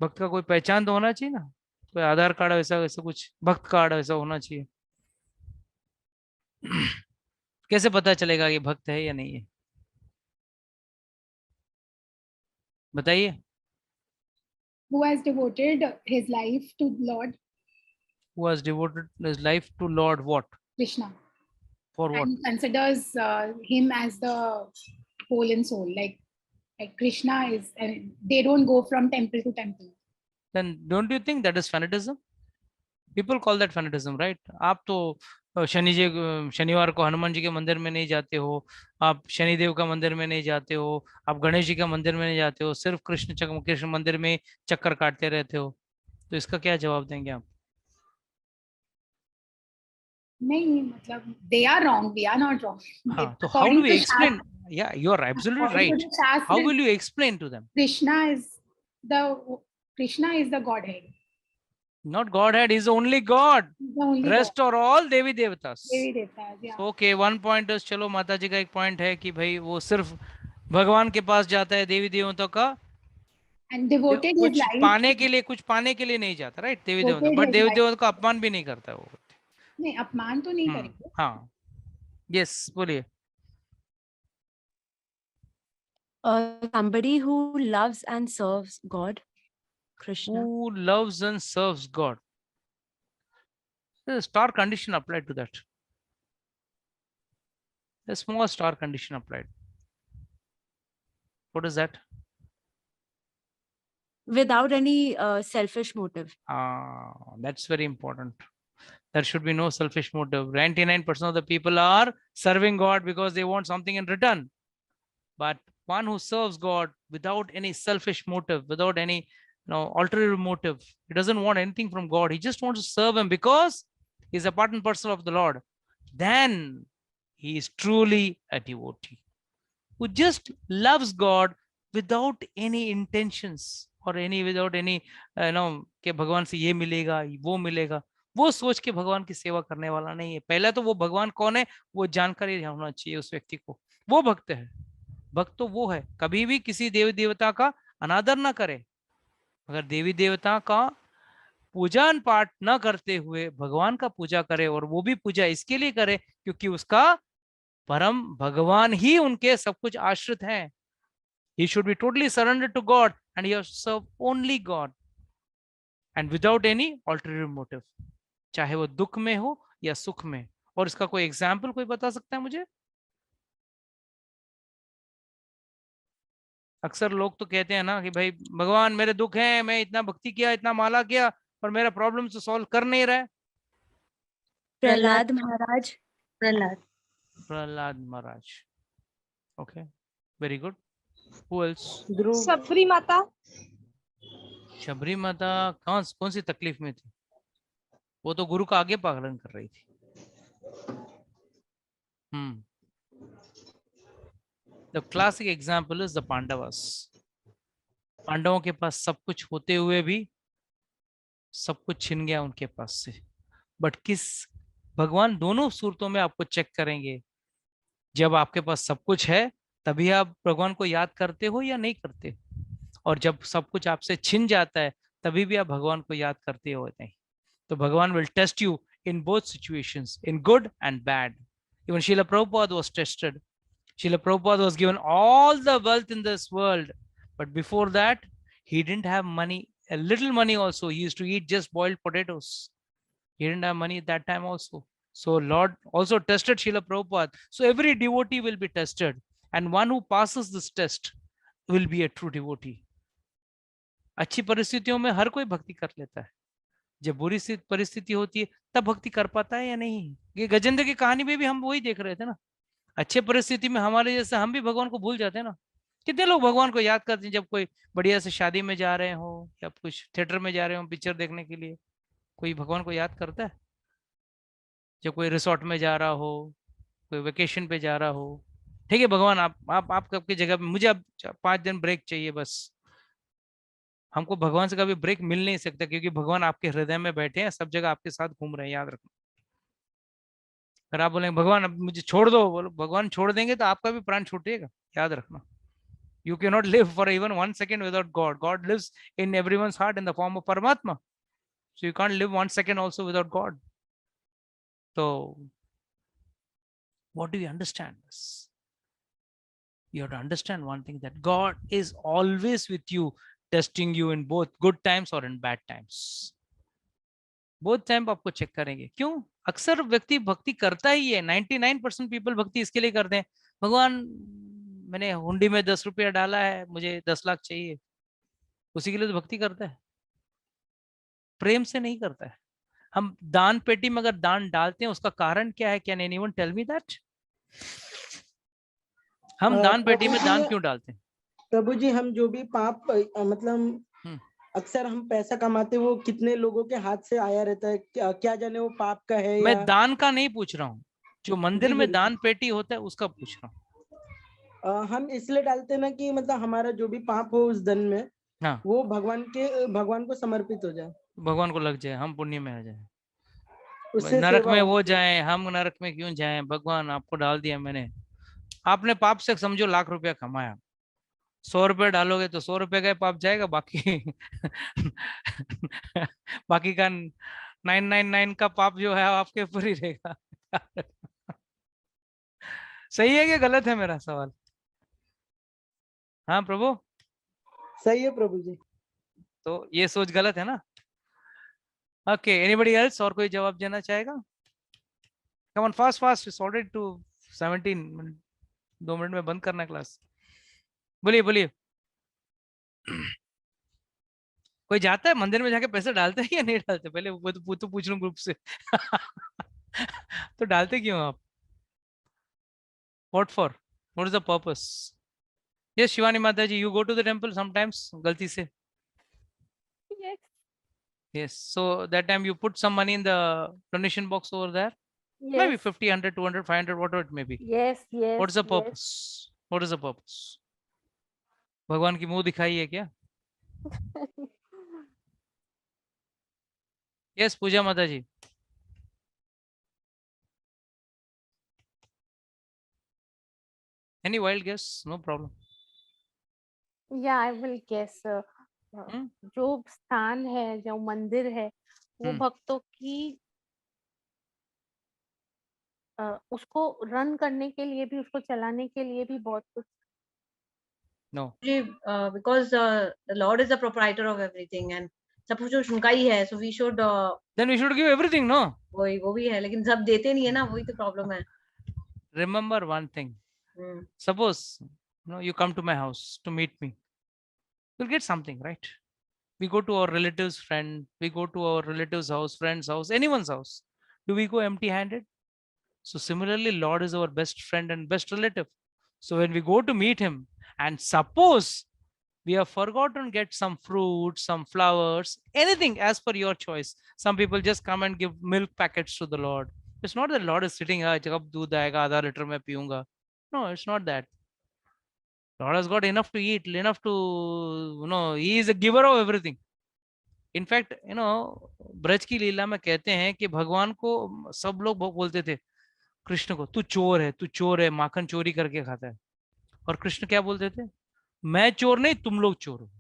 भक्त का कोई पहचान तो होना चाहिए ना, कोई आधार कार्ड वैसा वैसा कुछ, भक्त कार्ड वैसा होना चाहिए। कैसे पता चलेगा कि भक्त है या नहीं है? बताइए। Who has devoted his life to Lord Who has devoted his life to Lord what? Krishna For what? and considers him as the whole and soul, like Krishna is, and they don't go from temple to temple. Then don't you think that is fanatism? People call that fanatism, right? आप तो शनिवार को हनुमान जी के मंदिर में नहीं जाते हो, आप शनिदेव का मंदिर में नहीं जाते हो, आप गणेश जी का मंदिर में नहीं जाते हो, सिर्फ कृष्ण मंदिर में चक्कर काटते रहते हो। तो इसका क्या जवाब देंगे आप? नहीं, मतलब they are wrong, we are not wrong. हाँ, तो how do we explain? Yeah, you are absolutely right. How will you explain to them? Krishna is the Godhead. Not Godhead, is only God. Rest are all देवी देवतास. देवी देवता, yeah. Okay, one point is, चलो माता जी का एक पॉइंट है कि भाई वो सिर्फ भगवान के पास जाता है देवी देवताओं का and devoted his कुछ life. कुछ पाने के लिए नहीं जाता, राइट? देवी देवता, Devoted but his Devi life. देवता का अपमान भी नहीं करता वो। नहीं, अपमान तो नहीं करेंगे। हाँ, यस, बोलिए। Somebody who loves and serves God, Krishna. Who loves and serves God. There's a star condition applied to that. A small star condition applied. What is that? Without any selfish motive. That's very important. There should be no selfish motive. 99% of the people are serving God because they want something in return. But one who serves God without any selfish motive, without any ulterior motive, he doesn't want anything from God. He just wants to serve him because he's a part and parcel of the Lord. Then he is truly a devotee who just loves God without any intentions or without any कि भगवान से ये मिलेगा वो मिलेगा, वो सोच के भगवान की सेवा करने वाला नहीं है। पहले तो वो भगवान कौन है वो जानकारी होना चाहिए उस व्यक्ति को। वो भक्त है। भक्त तो वो है, कभी भी किसी देवी देवता का अनादर ना करे। अगर देवी देवता का पूजा पाठ न करते हुए भगवान का पूजा करे, और वो भी पूजा इसके लिए करे क्योंकि उसका परम भगवान ही उनके सब कुछ आश्रित हैं। He should be totally surrendered to God and he has to serve only God and without any ulterior motive, चाहे वो दुख में हो या सुख में। और इसका कोई एग्जाम्पल कोई बता सकता है मुझे? अक्सर लोग तो कहते हैं ना कि भाई भगवान मेरे दुख हैं, मैं इतना भक्ति किया, इतना माला किया, पर मेरा प्रॉब्लम तो सॉल्व कर नहीं रहा है। Prahlad Maharaj. Prahlad Maharaj. Okay, very good. Who else? Sabari Mata. Shabari माता कौन सी तकलीफ में थी? वो तो गुरु का आगे पालन कर रही थी। The classic example is the Pandavas. पांडवों के पास सब कुछ होते हुए भी सब कुछ छिन गया उनके पास से। बट किस भगवान दोनों सूरतों में आपको चेक करेंगे। जब आपके पास सब कुछ है तभी आप भगवान को याद करते हो या नहीं करते, और जब सब कुछ आपसे छिन जाता है तभी भी आप भगवान को याद करते हो नहीं। तो भगवान will test you in both situations, in good and bad. Even Srila Prabhupada was tested. Srila Prabhupada was given all the wealth in this world, but before that he didn't have money, a little money also. He used to eat just boiled potatoes. He didn't have money at that time also. So Lord also tested Srila Prabhupada. So every devotee will be tested, and one who passes this test will be a true devotee. अच्छी परिस्थितियों में हर कोई भक्ति कर लेता है, जब बुरी परिस्थिति होती है तब भक्ति कर पाता है या नहीं। ये गजेंद्र की कहानी में भी हम वही देख रहे थे ना। अच्छे परिस्थिति में हमारे जैसे हम भी भगवान को भूल जाते हैं ना। कितने लोग भगवान को याद करते हैं जब कोई बढ़िया से शादी में जा रहे हो या कुछ थिएटर में जा रहे हो पिक्चर देखने के लिए, कोई भगवान को याद करता है? जब कोई रिसोर्ट में जा रहा हो, कोई वेकेशन पे जा रहा हो, ठीक है भगवान आप आपकी जगह पे, मुझे अब 5 दिन ब्रेक चाहिए बस। हमको भगवान से कभी ब्रेक मिल नहीं सकता क्योंकि भगवान आपके हृदय में बैठे हैं, सब जगह आपके साथ घूम रहे हैं, याद रखना। अगर आप बोलेंगे भगवान अब मुझे छोड़ दो, बोलो भगवान छोड़ देंगे तो आपका भी प्राण छूटेगा, याद रखना। You cannot live for even 1 second without God. God lives in everyone's heart in the form of Paramatma. So you can't live 1 second also without God. So what do you understand this? You have to understand one thing, that God is always with you, testing you in both good times or in bad times. Both time आपको चेक करेंगे। क्यों? अक्सर व्यक्ति भक्ति करता ही है, 99% पीपल भक्ति इसके लिए करते हैं, भगवान मैंने हुंडी में 10 रुपया डाला है, मुझे 10 लाख चाहिए, उसी के लिए तो भक्ति करता है, प्रेम से नहीं करता है। हम दान पेटी में अगर दान डालते हैं उसका कारण क्या है? Can anyone tell me that? हम दान पेटी में दान क्यों डालते हैं? प्रभु जी, हम जो भी पाप मतलब अक्सर हम पैसा कमाते वो कितने लोगों के हाथ से आया रहता है, क्या जाने वो पाप का है। मैं दान का नहीं पूछ रहा हूँ, जो मंदिर में दान पेटी होता है उसका पूछ रहा हूँ। हम इसलिए डालते ना कि मतलब हमारा जो भी पाप हो उस धन में, हाँ, वो भगवान को समर्पित हो जाए, भगवान को लग जाए, हम पुण्य में आ जाए, नरक में वो जाए, हम नरक में क्यों जाएं? भगवान आपको डाल दिया मैंने, आपने पाप से समझो लाख रुपया कमाया, 100 रुपए डालोगे तो 100 रुपए का पाप जाएगा, बाकी बाकी का 999 का पाप जो है आपके ऊपर ही रहेगा। सही है कि गलत है मेरा सवाल? हाँ प्रभु, सही है प्रभु जी। तो ये सोच गलत है ना? Okay, anybody else? और कोई जवाब देना चाहेगा? Come on, fast fast, it's already two 17, 2 minute में बंद करना क्लास। बोलिए बोलिए। कोई जाता है मंदिर में जाके पैसे डालते हैं या नहीं डालते? पहले वो तो पूछ लूं ग्रुप से। तो डालते क्यों आप? What for? What is the purpose? Yes, Shivani Mataji, you go to the temple sometimes, galti se. Yes. Yes. So that time you put some money in the donation box over there. Yes. Maybe 50, 100, 200, 500, whatever it may be. Yes. Yes. What's the yes. purpose? What is the purpose? भगवान की मुंह दिखाई है क्या? Yes, Pooja Mataji. Any wild guess? No problem. Yeah, I will guess. जो स्थान है, जो मंदिर है, वो भक्तों की उसको रन करने के लिए भी, उसको चलाने के लिए भी बहुत कुछ। No. Because the Lord is the proprietor of everything and सब कुछ उनका ही है, so we should then we should give everything, no? वो भी है, लेकिन सब देते नहीं है ना, वही तो प्रॉब्लम है। Remember one thing. Suppose you come to my house to meet me, you'll get something, right? We go to our relatives' friend, we go to our relatives' house, friend's house, anyone's house. Do we go empty-handed? So similarly, Lord is our best friend and best relative. So when we go to meet him, and suppose we have forgotten get some fruit, some flowers, anything as per your choice. Some people just come and give milk packets to the Lord. It's not that Lord is sitting here, जब दूध आएगा आधा लीटर मैं पीऊंगा. No, it's not that. Lord has got enough to eat, enough to, he is a giver of everything. In fact, Braj की लीला में कहते हैं कि भगवान को सब लोग बोलते थे, कृष्ण को, तू चोर है, माखन चोरी करके खाता है। और कृष्ण क्या बोलते थे? मैं चोर नहीं, तुम लोग चोर हो।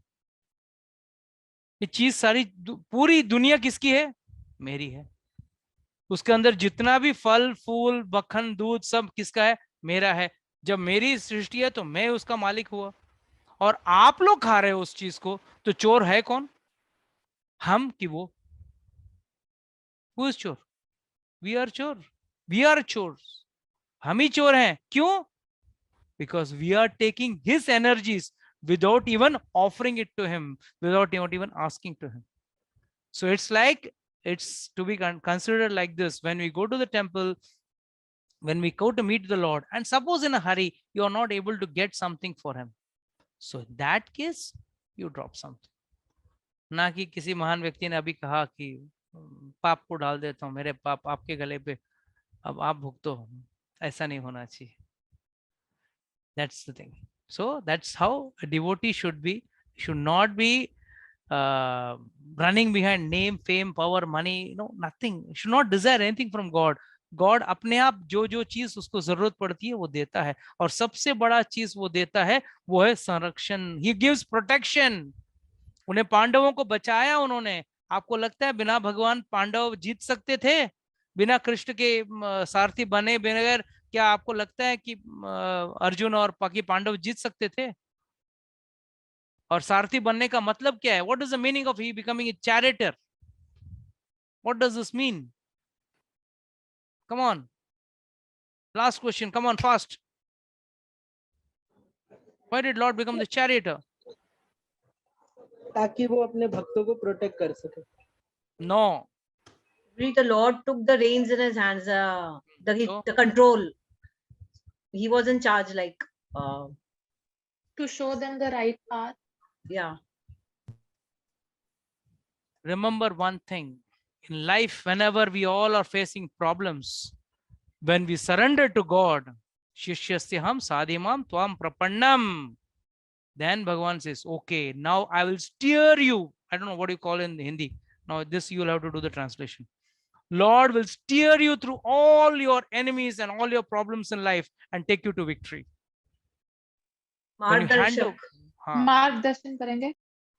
ये चीज सारी पूरी दुनिया किसकी है? मेरी है। उसके अंदर जितना भी फल फूल मक्खन दूध सब किसका है? मेरा है। जब मेरी सृष्टि है तो मैं उसका मालिक हुआ, और आप लोग खा रहे हो उस चीज को, तो चोर है कौन? हम कि वो? Who is चोर? We are चोर। We are चोर। हम ही चोर हैं। क्यों? Because we are taking his energies without even offering it to him, without even asking to him. So it's like, it's to be considered like this. When we go to the temple, when we go to meet the Lord, and suppose in a hurry, you are not able to get something for him. So in that case, you drop something. ना कि किसी महान व्यक्ति ने अभी कहा कि पाप को डाल देता हूँ, मेरे पाप आपके गले पे, अब आप भुगतो। ऐसा नहीं होना चाहिए। That's the thing. So that's how a devotee should be. Should not be running behind name, fame, power, money, nothing. Should not desire anything from God. God अपने आप जो चीज उसको जरूरत पड़ती है वो देता है, और सबसे बड़ा चीज वो देता है वो है संरक्षण। He gives protection. उन्हें पांडवों को बचाया उन्होंने। आपको लगता है बिना भगवान पांडव जीत सकते थे? बिना कृष्ण के सारथी बने बगैर क्या आपको लगता है कि अर्जुन और बाकी पांडव जीत सकते थे? और सारथी बनने का मतलब क्या है? What is the meaning of he becoming a charioteer? What does this mean? Come on, last question, come on fast. Why did lord become the charioteer? ताकि वो अपने भक्तों को प्रोटेक्ट कर सके। No, the Lord took the reins in his hands, the control. He was in charge, like to show them the right path. Yeah. Remember one thing in life, whenever we all are facing problems, when we surrender to God, Shishyastham sadhimam tvam prapannam, then Bhagavan says, okay, now I will steer you. I don't know what you call in Hindi. Now this you will have to do the translation. Lord will steer you through all your enemies and all your problems in life and take you to victory. हाँ, मार्गदर्शन करेंगे,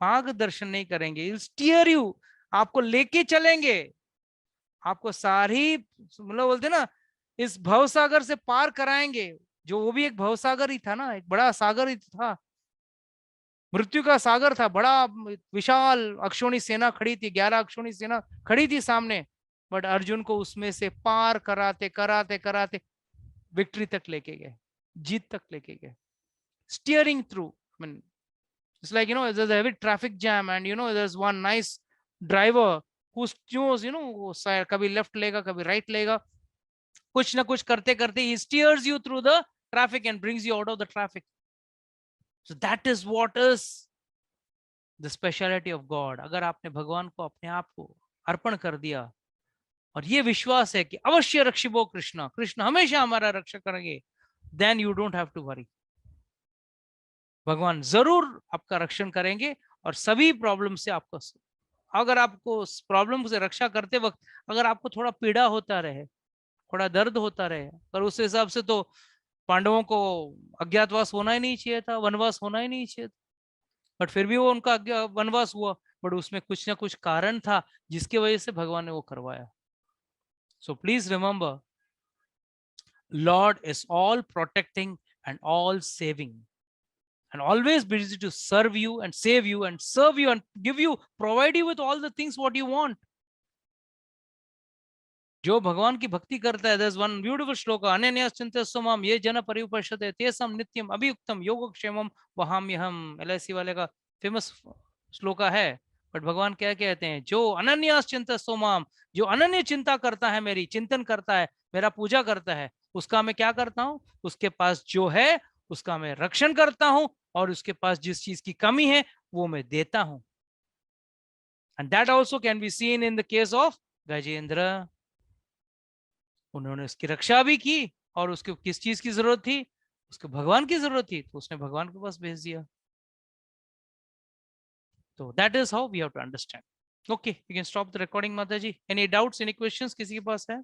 मार्गदर्शन नहीं करेंगे, स्टीयर यू, आपको लेके चलेंगे, आपको सारी मतलब बोलते ना इस भवसागर से पार कराएंगे, जो वो भी एक भवसागर ही था ना, एक बड़ा सागर ही था, मृत्यु का सागर था, बड़ा विशाल अक्षोणी सेना खड़ी थी, 11 अक्षोणी सेना खड़ी थी सामने, बट अर्जुन को उसमें से पार कराते कराते कराते विक्ट्री तक लेके गए, जीत तक लेके गए, steering through. I mean, it's like, there's a heavy traffic jam and there's one nice driver who knows, वो कभी लेफ्ट लेगा कभी राइट लेगा, कुछ ना कुछ करते करते he steers you through the traffic and brings you out of the traffic. So that is what is the speciality of God. अगर आपने भगवान को अपने आप को अर्पण कर दिया और ये विश्वास है कि अवश्य रक्षिबो कृष्ण, कृष्ण हमेशा हमारा रक्षा करेंगे, then you don't have to worry. भगवान जरूर आपका रक्षण करेंगे और सभी प्रॉब्लम से आपको, अगर आपको प्रॉब्लम से रक्षा करते वक्त अगर आपको थोड़ा पीड़ा होता रहे, थोड़ा दर्द होता रहे, पर उस हिसाब से तो पांडवों को अज्ञातवास होना ही नहीं चाहिए था, वनवास होना ही नहीं चाहिए था, बट फिर भी वो उनका वनवास हुआ, बट उसमें कुछ ना कुछ कारण था जिसकी वजह से भगवान ने वो करवाया. So please remember, Lord is all protecting and all saving and always busy to serve you and save you and serve you and give you, provide you with all the things what you want. जो भगवान की भक्ति करता है, there's one beautiful श्लोका, अनन्यास चिंतयस्व माम ये जन पर्युपासते तेषां नित्यम अभियुक्तम योगक्षेमम वहाम्यहम्, LIC वाले का फेमस श्लोका है. बट भगवान क्या कहते हैं, जो अनन्यास चिंतयस्व माम, जो अनन्य चिंता करता है, मेरी चिंतन करता है, मेरा पूजा करता है, उसका मैं क्या करता हूँ, उसके पास जो है उसका मैं रक्षण करता हूं और उसके पास जिस चीज की कमी है वो मैं देता हूं. And that also can be seen in the case of Gajendra. उन्होंने उसकी रक्षा भी की और उसको किस चीज की जरूरत थी, उसको भगवान की जरूरत थी, तो उसने भगवान के पास भेज दिया. तो that is how we have to understand. Okay, you can stop the recording. माता जी, एनी डाउट्स, एनी क्वेश्चंस किसी के पास है?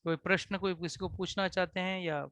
कोई प्रश्न कोई किसी को पूछना चाहते हैं या